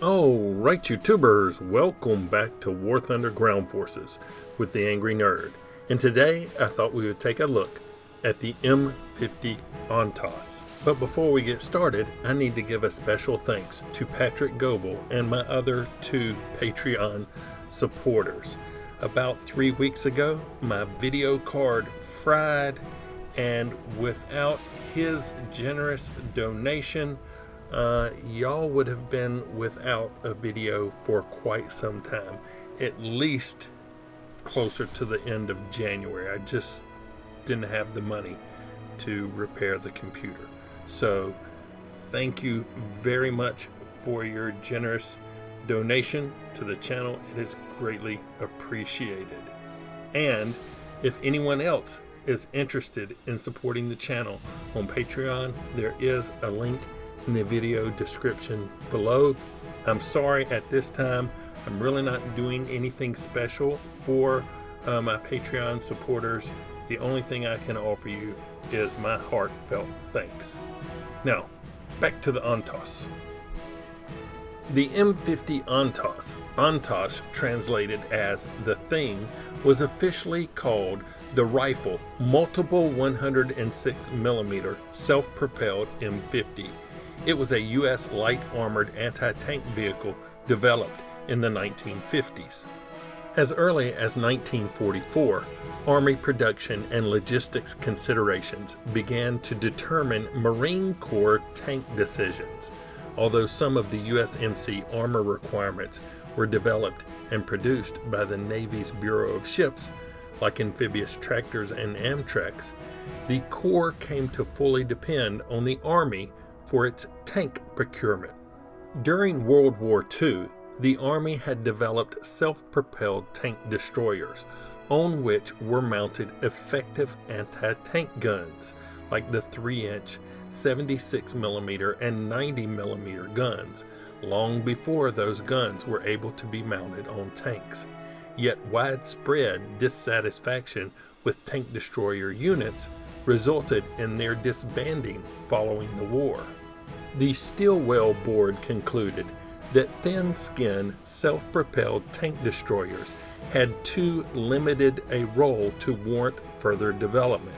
Alright YouTubers, welcome back to War Thunder Ground Forces with the Angry Nerd. And today I thought we would take a look at the M50 Ontos. But before we get started, I need to give a special thanks to Patrick Goebel and my other two Patreon supporters. About 3 weeks ago, my video card fried, and without his generous donation, y'all would have been without a video for quite some time, at least closer to the end of January. I just didn't have the money to repair the computer. So thank you very much for your generous donation to the channel. It is greatly appreciated. And if anyone else is interested in supporting the channel on Patreon, there is a link in the video description below. I'm sorry at this time, I'm really not doing anything special for my Patreon supporters. The only thing I can offer you is my heartfelt thanks. Now, back to the Ontos. The M50 Ontos, Ontos translated as the Thing, was officially called the Rifle Multiple 106mm Self-propelled M50. It was a U.S. light armored anti-tank vehicle developed in the 1950s. As early as 1944, Army production and logistics considerations began to determine Marine Corps tank decisions. Although some of the USMC armor requirements were developed and produced by the Navy's Bureau of Ships, like amphibious tractors and Amtracs, the Corps came to fully depend on the Army for its tank procurement. During World War II, the Army had developed self-propelled tank destroyers, on which were mounted effective anti-tank guns, like the 3-inch, 76mm, and 90mm guns, long before those guns were able to be mounted on tanks. Yet widespread dissatisfaction with tank destroyer units resulted in their disbanding following the war. The Stilwell Board concluded that thin-skinned, self-propelled tank destroyers had too limited a role to warrant further development,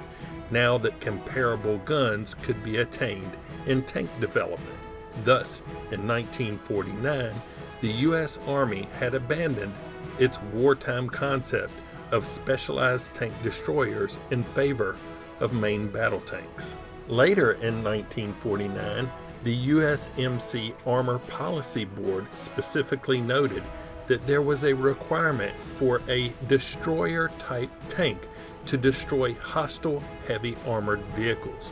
now that comparable guns could be attained in tank development. Thus, in 1949, the U.S. Army had abandoned its wartime concept of specialized tank destroyers in favor of main battle tanks. Later in 1949, the USMC Armor Policy Board specifically noted that there was a requirement for a destroyer-type tank to destroy hostile heavy armored vehicles.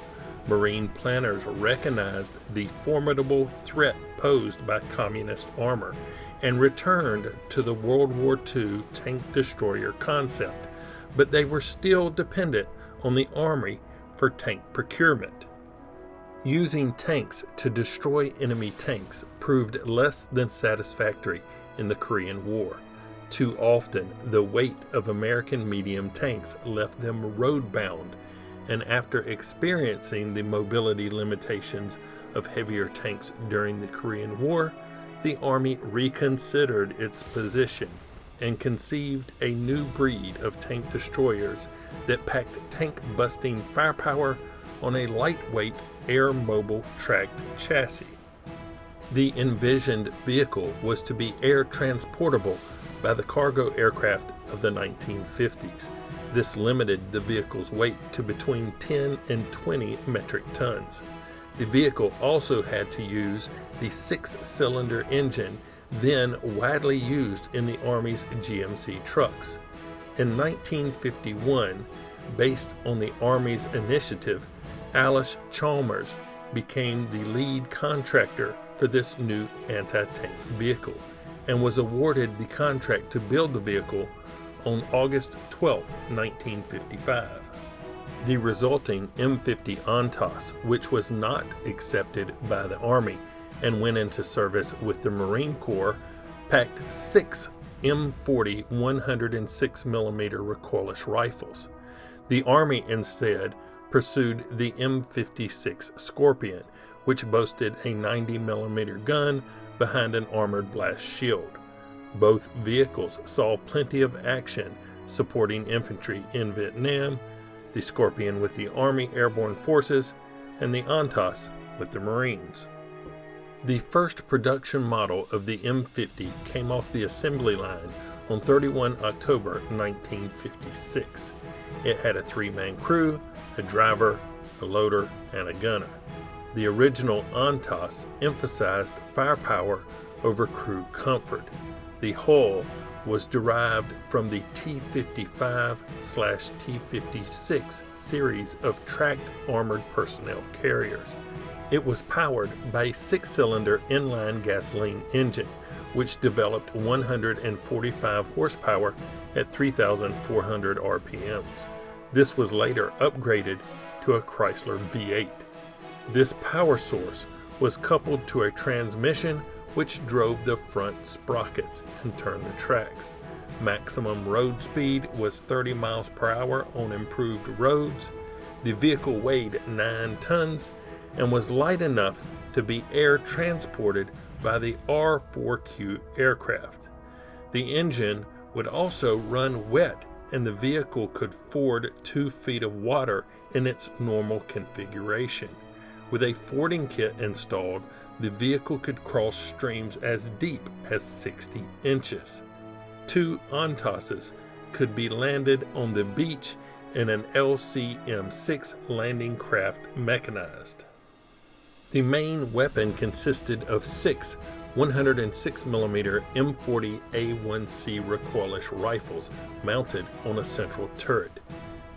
Marine planners recognized the formidable threat posed by communist armor and returned to the World War II tank destroyer concept, but they were still dependent on the Army for tank procurement. Using tanks to destroy enemy tanks proved less than satisfactory in the Korean War. Too often, the weight of American medium tanks left them road-bound, and after experiencing the mobility limitations of heavier tanks during the Korean War, the Army reconsidered its position and conceived a new breed of tank destroyers that packed tank-busting firepower on a lightweight air-mobile tracked chassis. The envisioned vehicle was to be air transportable by the cargo aircraft of the 1950s. This limited the vehicle's weight to between 10 and 20 metric tons. The vehicle also had to use the 6-cylinder engine then widely used in the Army's GMC trucks. In 1951, based on the Army's initiative, Alice Chalmers became the lead contractor for this new anti-tank vehicle and was awarded the contract to build the vehicle on August 12, 1955. The resulting M50 Ontos, which was not accepted by the Army and went into service with the Marine Corps, packed 6 M40 106mm recoilless rifles. The Army instead pursued the M56 Scorpion, which boasted a 90mm gun behind an armored blast shield. Both vehicles saw plenty of action supporting infantry in Vietnam, the Scorpion with the Army Airborne Forces, and the Ontos with the Marines. The first production model of the M50 came off the assembly line on 31 October 1956. It had a 3-man crew, a driver, a loader, and a gunner. The original Ontos emphasized firepower over crew comfort. The hull was derived from the T-55/T-56 series of tracked armored personnel carriers. It was powered by a 6-cylinder inline gasoline engine, which developed 145 horsepower at 3,400 RPMs. This was later upgraded to a Chrysler V8. This power source was coupled to a transmission which drove the front sprockets and turned the tracks. Maximum road speed was 30 miles per hour on improved roads. The vehicle weighed 9 tons and was light enough to be air transported by the R-4Q aircraft. The engine would also run wet, and the vehicle could ford 2 feet of water in its normal configuration. With a fording kit installed, the vehicle could cross streams as deep as 60 inches. 2 Ontoses could be landed on the beach in an LCM-6 landing craft mechanized. The main weapon consisted of 6 106mm M40 A1C recoilless rifles mounted on a central turret.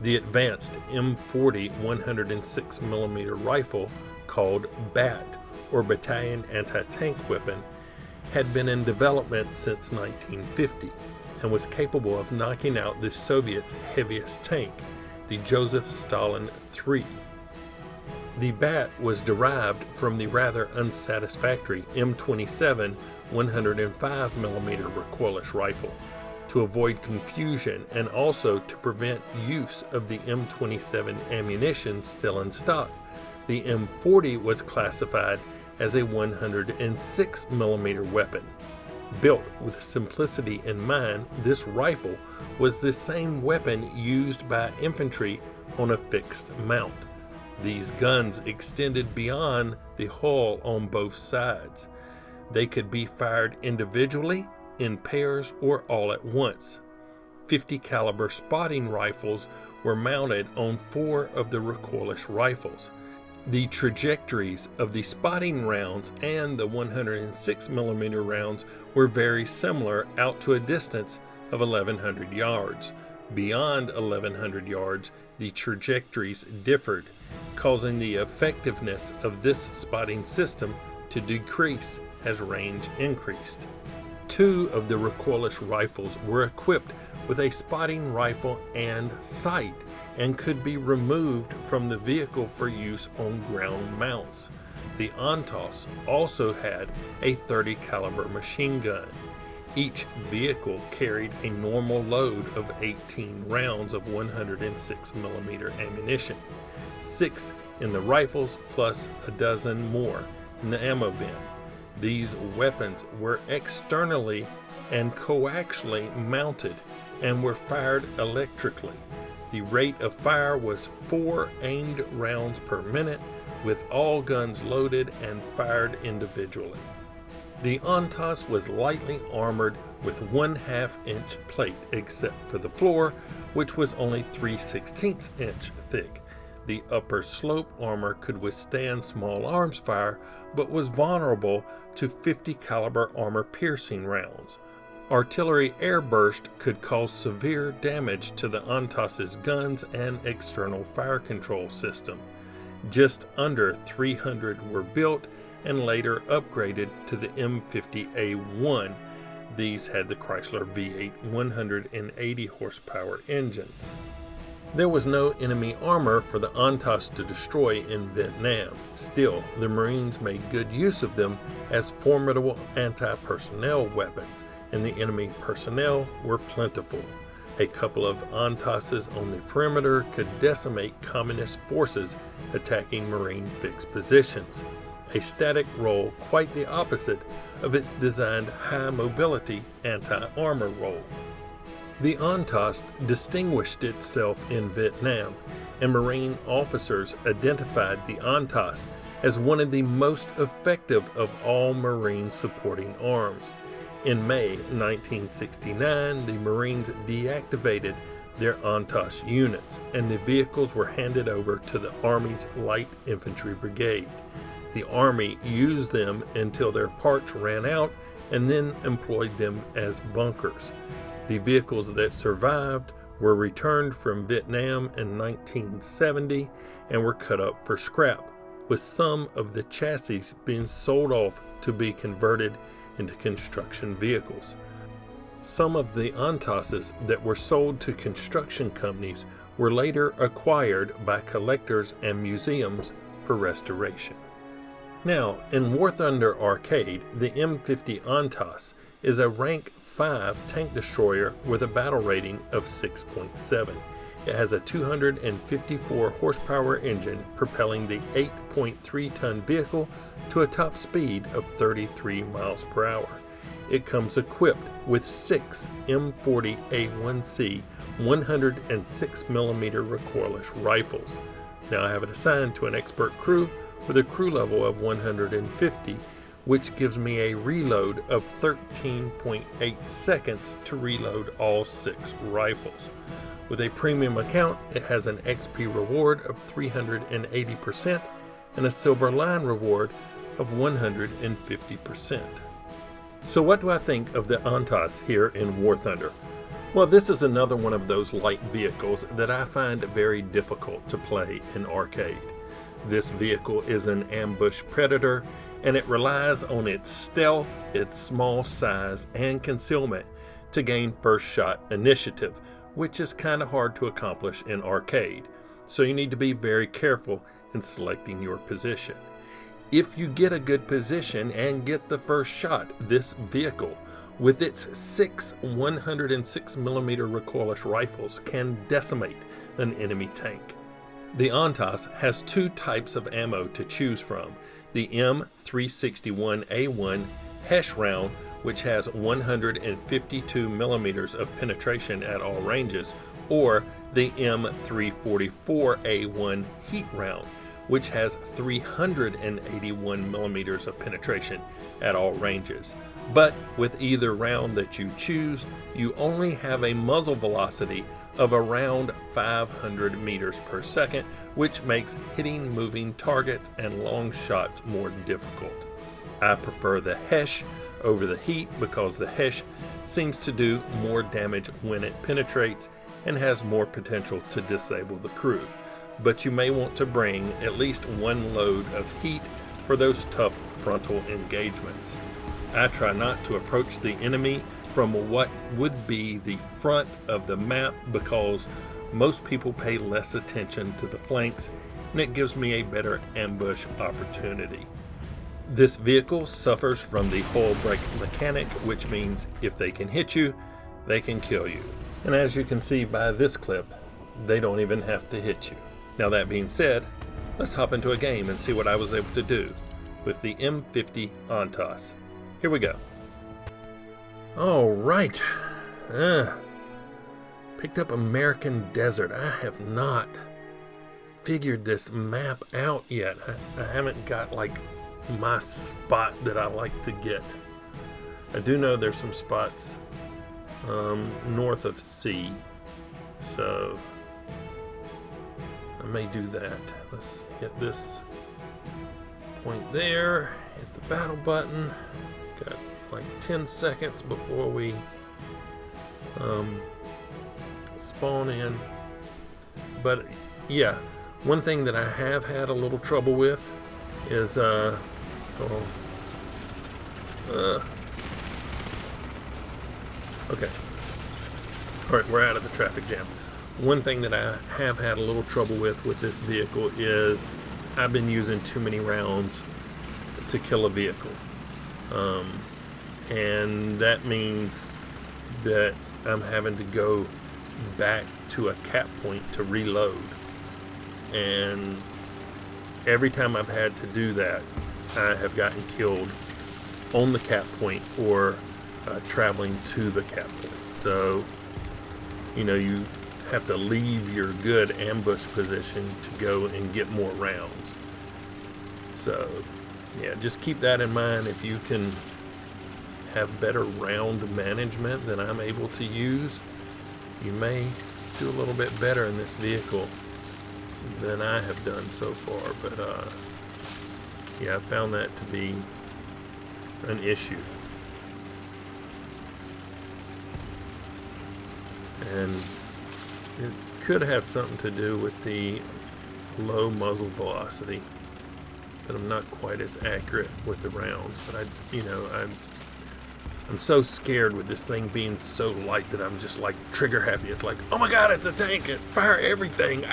The advanced M40 106mm rifle, called BAT, or Battalion Anti-Tank Weapon, had been in development since 1950 and was capable of knocking out the Soviets' heaviest tank, the Joseph Stalin III. The BAT was derived from the rather unsatisfactory M27 105mm recoilless rifle. To avoid confusion and also to prevent use of the M27 ammunition still in stock, the M40 was classified as a 106mm weapon. Built with simplicity in mind, this rifle was the same weapon used by infantry on a fixed mount. These guns extended beyond the hull on both sides. They could be fired individually, in pairs, or all at once. 50 caliber spotting rifles were mounted on 4 of the recoilless rifles. The trajectories of the spotting rounds and the 106mm rounds were very similar out to a distance of 1,100 yards. Beyond 1,100 yards, the trajectories differed, causing the effectiveness of this spotting system to decrease as range increased. 2 of the recoilless rifles were equipped with a spotting rifle and sight and could be removed from the vehicle for use on ground mounts. The Ontos also had a 30 caliber machine gun. Each vehicle carried a normal load of 18 rounds of 106mm ammunition, 6 in the rifles plus a dozen more in the ammo bin. These weapons were externally and coaxially mounted and were fired electrically. The rate of fire was 4 aimed rounds per minute, with all guns loaded and fired individually. The Ontos was lightly armored with 1/2 inch plate, except for the floor, which was only 3/16 inch thick. The upper slope armor could withstand small arms fire, but was vulnerable to 50 caliber armor piercing rounds. Artillery airburst could cause severe damage to the Ontos' guns and external fire control system. Just under 300 were built and later upgraded to the M50A1. These had the Chrysler V8 180 horsepower engines. There was no enemy armor for the Ontos to destroy in Vietnam. Still, the Marines made good use of them as formidable anti-personnel weapons, and the enemy personnel were plentiful. A couple of Ontoses on the perimeter could decimate communist forces attacking Marine fixed positions. a static role quite the opposite of its designed high-mobility anti-armor role. The Ontos distinguished itself in Vietnam, and Marine officers identified the Ontos as one of the most effective of all Marine supporting arms. In May 1969, the Marines deactivated their Ontos units, and the vehicles were handed over to the Army's Light Infantry Brigade. The Army used them until their parts ran out and then employed them as bunkers. The vehicles that survived were returned from Vietnam in 1970 and were cut up for scrap, with some of the chassis being sold off to be converted into construction vehicles. Some of the Ontoses that were sold to construction companies were later acquired by collectors and museums for restoration. Now, in War Thunder Arcade, the M50 Ontos is a rank 5 tank destroyer with a battle rating of 6.7. It has a 254 horsepower engine propelling the 8.3-ton vehicle to a top speed of 33 miles per hour. It comes equipped with 6 M40 A1C 106mm recoilless rifles. Now I have it assigned to an expert crew with a crew level of 150, which gives me a reload of 13.8 seconds to reload all 6 rifles. With a premium account, it has an XP reward of 380% and a silver line reward of 150%. So what do I think of the Ontos here in War Thunder? Well, this is another one of those light vehicles that I find very difficult to play in arcade. This vehicle is an ambush predator, and it relies on its stealth, its small size, and concealment to gain first shot initiative, which is kind of hard to accomplish in arcade. So you need to be very careful in selecting your position. If you get a good position and get the first shot, this vehicle with its 6 106mm recoilless rifles can decimate an enemy tank. The Ontos has 2 types of ammo to choose from: the M361A1 Hesh round, which has 152mm of penetration at all ranges, or the M344A1 Heat round, which has 381mm of penetration at all ranges. But with either round that you choose, you only have a muzzle velocity of around 500 meters per second, which makes hitting moving targets and long shots more difficult. I prefer the Hesh over the Heat because the Hesh seems to do more damage when it penetrates and has more potential to disable the crew. But you may want to bring at least 1 load of Heat for those tough frontal engagements. I try not to approach the enemy from what would be the front of the map because most people pay less attention to the flanks, and it gives me a better ambush opportunity. This vehicle suffers from the hull break mechanic, which means if they can hit you, they can kill you. And as you can see by this clip, they don't even have to hit you. Now that being said, let's hop into a game and see what I was able to do with the M50 Ontos. Here we go. All right. Picked up American Desert. I have not figured this map out yet. I haven't got like my spot that I like to get. I do know there's some spots north of C, so I may do that. Let's hit this point there, hit the battle button. Got like 10 seconds before we spawn in. But yeah, one thing that I have had a little trouble with is okay. All right, we're out of the traffic jam. One thing that I have had a little trouble with this vehicle is I've been using too many rounds to kill a vehicle. And that means that I'm having to go back to a cap point to reload. And every time I've had to do that, I have gotten killed on the cap point or traveling to the cap point. So, you have to leave your good ambush position to go and get more rounds. So, yeah, just keep that in mind. If you can have better round management than I'm able to use, you may do a little bit better in this vehicle than I have done so far. But yeah, I found that to be an issue. And it could have something to do with the low muzzle velocity, that I'm not quite as accurate with the rounds. But I'm so scared with this thing being so light that I'm just like trigger happy. It's like, oh my god, it's a tank, it fire everything,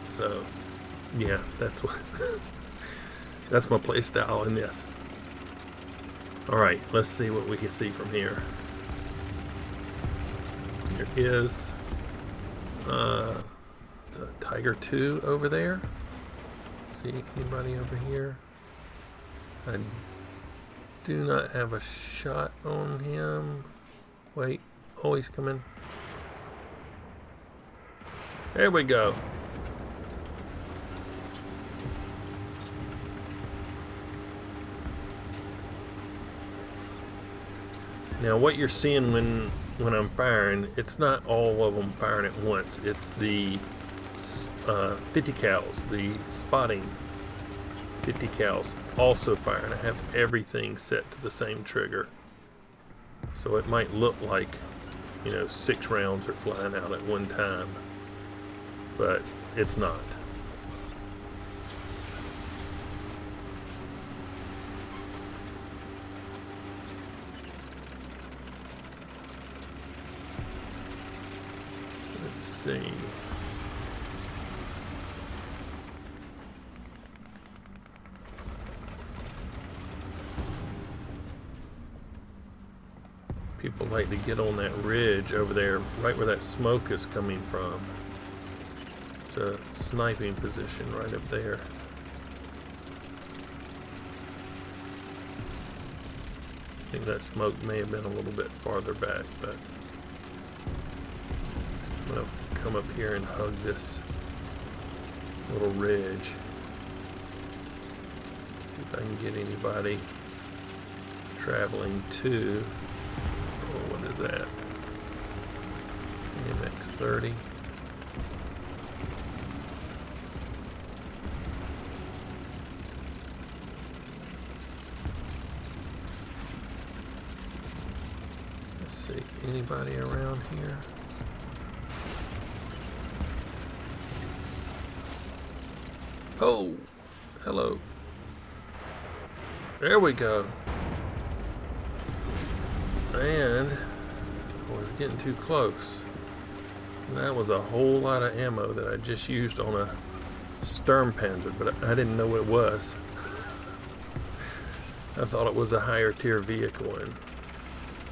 So yeah, that's what that's my play style in this. Alright, let's see what we can see from here. There is the Tiger 2 over there. See anybody over here? I do not have a shot on him. Wait, oh, he's coming. There we go. Now what you're seeing when I'm firing, it's not all of them firing at once. It's the 50 cals, the spotting 50 cals also firing. I have everything set to the same trigger. So it might look like, 6 rounds are flying out at one time, but it's not. Let's see. People like to get on that ridge over there, right where that smoke is coming from. It's a sniping position right up there. I think that smoke may have been a little bit farther back, but I'm going to come up here and hug this little ridge. See if I can get anybody traveling to, oh, what is that? MX-30. Let's see, anybody around here? Oh, hello. There we go. And I was getting too close. That was a whole lot of ammo that I just used on a Sturmpanzer, but I didn't know what it was. I thought it was a higher tier vehicle and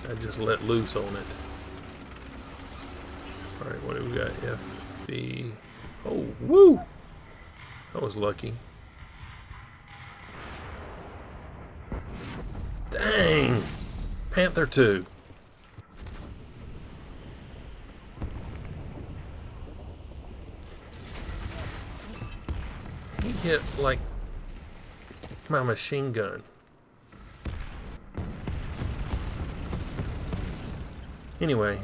I just let loose on it. Alright, what do we got? FV. Oh, woo! I was lucky. Dang! Panther 2. He hit like my machine gun. Anyway,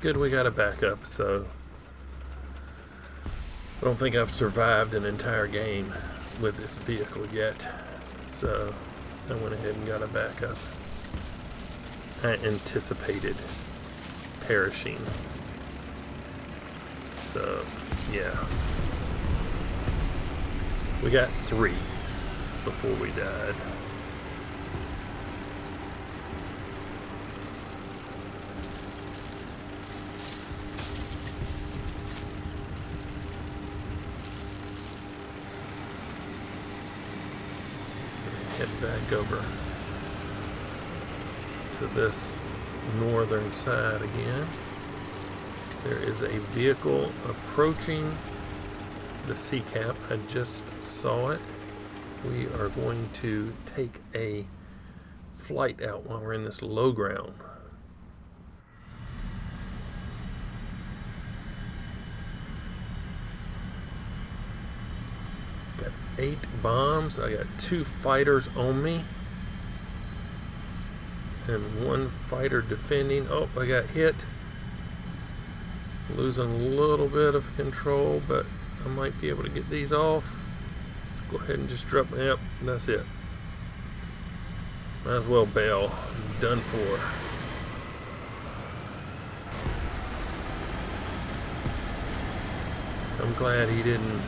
good we got a backup, so I don't think I've survived an entire game with this vehicle yet. So I went ahead and got a backup. I anticipated perishing. So, yeah. We got 3 before we died. Head back over to this northern side again. There is a vehicle approaching the sea cap. I just saw it. we are going to take a flight out while we're in this low ground. Got 8 bombs. I got 2 fighters on me and 1 fighter defending. Oh, I got hit. Losing a little bit of control, but I might be able to get these off. Let's go ahead and just drop. Yep, that's it. Might as well bail. I'm done for. I'm glad he didn't,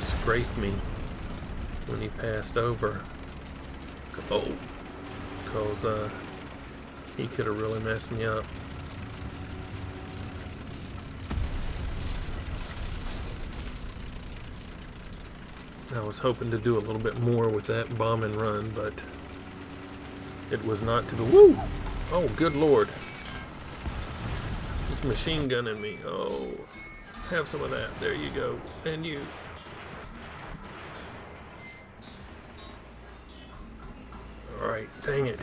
strafe me when he passed over. Oh, because he could have really messed me up. I was hoping to do a little bit more with that bomb and run, but it was not to be. Woo! Oh, good Lord. He's machine gunning me. Oh, have some of that. There you go. And you. Alright, dang it.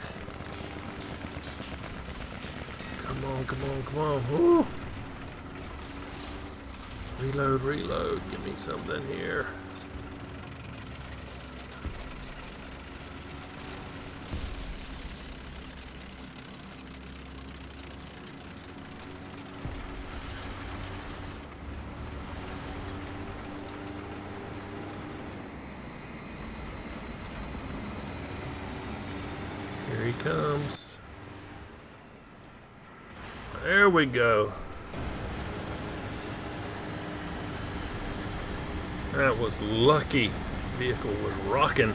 Come on, come on, come on. Woo! Reload, reload. Give me something here. Here he comes. There we go. That was lucky. Vehicle was rocking.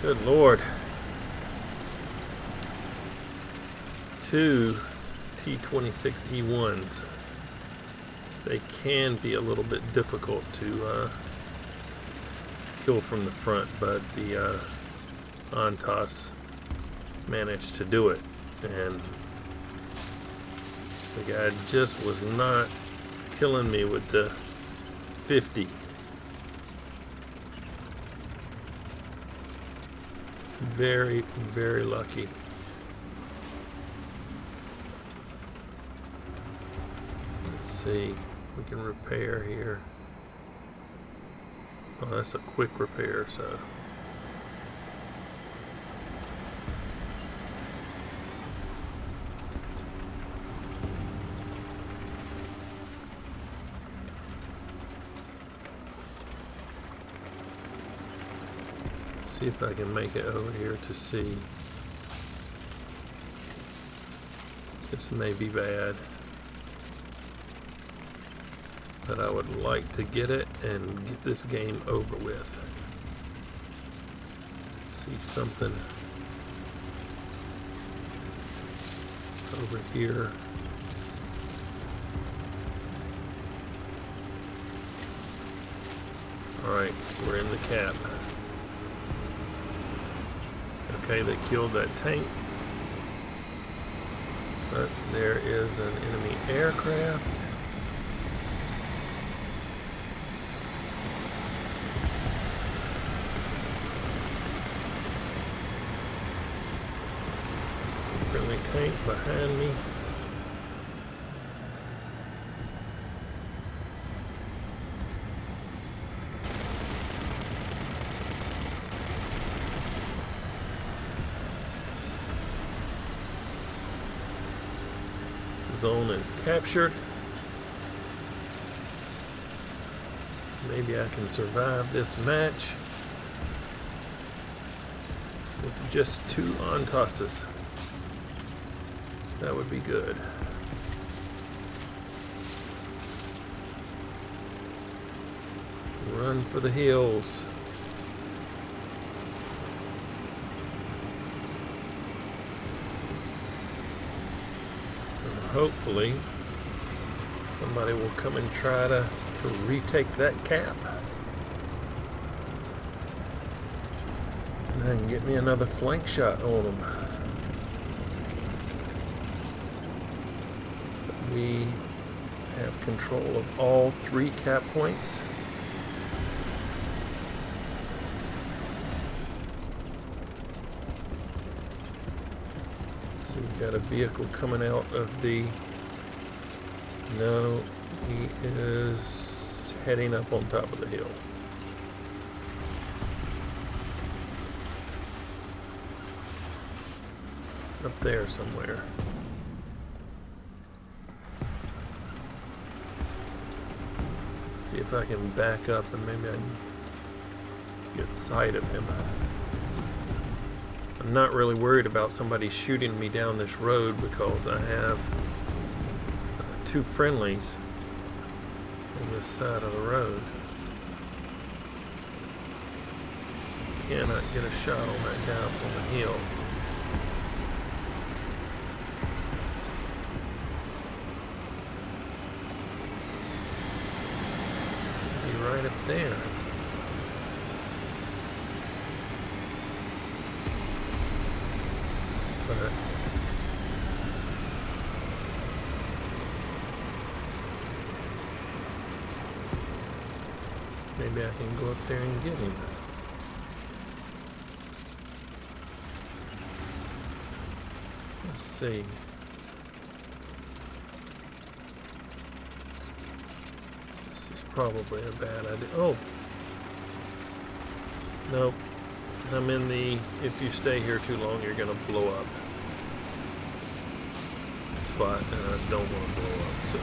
Good Lord. 2 T-26E1s. They can be a little bit difficult to kill from the front, but the Ontos managed to do it, and the guy just was not killing me with the 50. Very, very lucky. Let's see, we can repair here. Oh, that's a quick repair, so. See if I can make it over here to see. This may be bad, but I would like to get it and get this game over with. See something over here. Alright, we're in the cap. Okay, they killed that tank. But there is an enemy aircraft. Friendly tank behind me. Zone is captured. Maybe I can survive this match with just 2 Ontoses. That would be good. Run for the hills. Hopefully somebody will come and try to retake that cap and then get me another flank shot on them. We have control of all 3 cap points. So we got a vehicle coming out of the... No, he is heading up on top of the hill. It's up there somewhere. Let's see if I can back up and maybe I can get sight of him. I'm not really worried about somebody shooting me down this road because I have two friendlies on this side of the road. Cannot get a shot on that guy up on the hill. Should be right up there. But maybe I can go up there and get him. Let's see. This is probably a bad idea. Oh! Nope. I'm in the, if you stay here too long, you're going to blow up spot, and I don't want to blow up, so.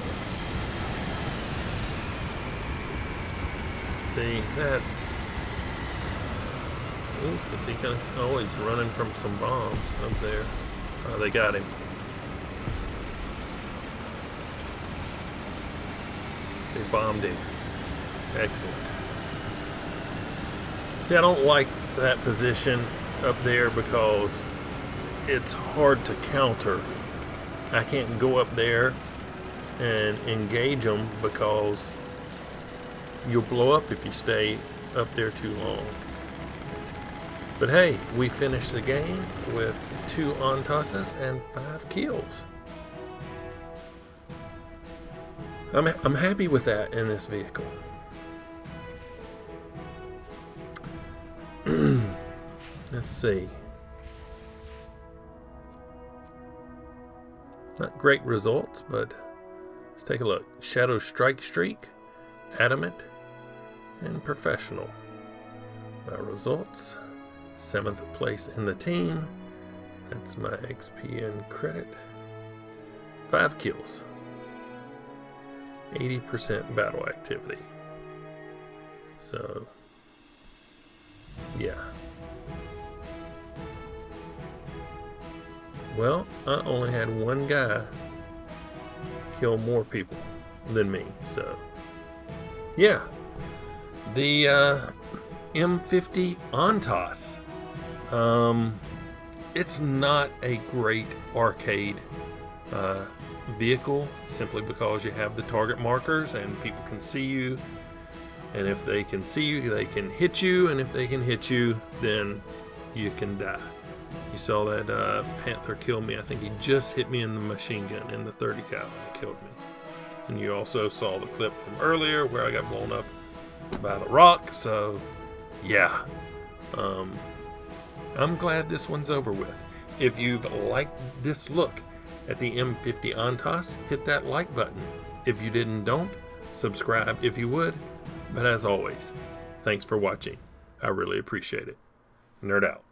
See, that, ooh, is he gonna, oh, he's running from some bombs up there. Oh, they got him. They bombed him. Excellent. See, I don't like that position up there because it's hard to counter. I can't go up there and engage them because you'll blow up if you stay up there too long. But hey, we finished the game with 2 Ontoses and 5 kills. I'm happy with that in this vehicle. Let's see. Not great results, but let's take a look. Shadow Strike Streak, Adamant, and Professional. My results: 7th place in the team. That's my XP and credit. 5 kills. 80% battle activity. So, yeah. Well, I only had one guy kill more people than me, so yeah. The M50 Ontos. It's not a great arcade vehicle simply because you have the target markers and people can see you, and if they can see you, they can hit you, and if they can hit you, then you can die. You saw that Panther kill me. I think he just hit me in the machine gun in the 30 cal and killed me. And you also saw the clip from earlier where I got blown up by the rock. So yeah, I'm glad this one's over with. If you've liked this look at the M50 Ontos, hit that like button. If you didn't, don't. Subscribe if you would. But as always, thanks for watching. I really appreciate it. Nerd out.